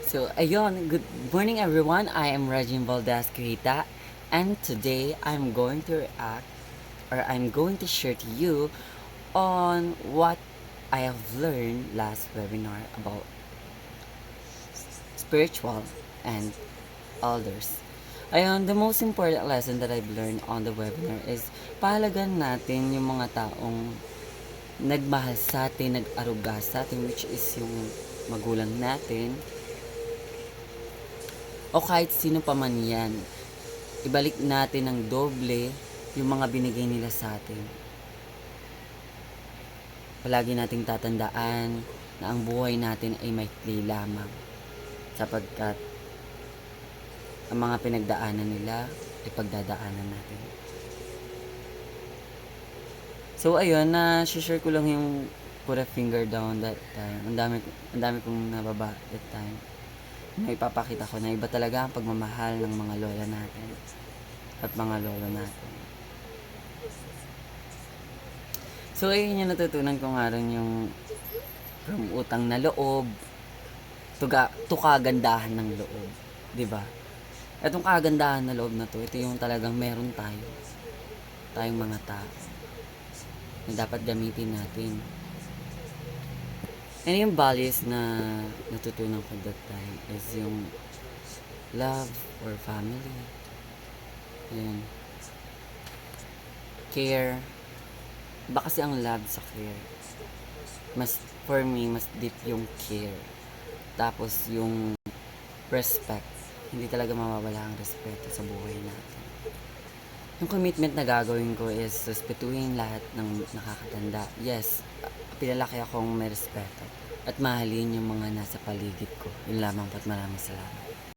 So, ayun, good morning everyone. I am Regine Valdez Quita, and today I'm going to react or I'm going to share to you on what I have learned last webinar about spiritual and others. Ayun, the most important lesson that I've learned on the webinar is pahalagan natin yung mga taong nagmahal sa atin, nag-aruga sa atin, which is yung magulang natin, o kahit sino pa man yan. Ibalik natin ng doble yung mga binigay nila sa atin. Palagi nating tatandaan na ang buhay natin ay maikli lamang, sapagkat ang mga pinagdaanan nila ay pagdadaanan natin. So ayun, na-share ko lang yung put a finger down that time. Ang dami kong nababa that time. Na ipapakita ko na iba talaga ang pagmamahal ng mga lola natin at mga lolo natin. So ayun yung natutunan ko nga rin, yung from utang na loob to kagandahan ng loob, 'di ba? Etong kagandahan na loob na to, ito yung talagang meron tayong mga tao na dapat gamitin natin. And yung values na natutunan ko that time is yung love or family, and care. Iba kasi ang love sa care. For me, mas deep yung care. Tapos yung respect. Hindi talaga mawawala ang respeto sa buhay natin. Yung commitment na gagawin ko is respetuhin lahat ng nakakatanda. Yes, pinalaki akong may respeto. At mahalin yung mga nasa paligid ko. Yun lamang, at maraming salamat.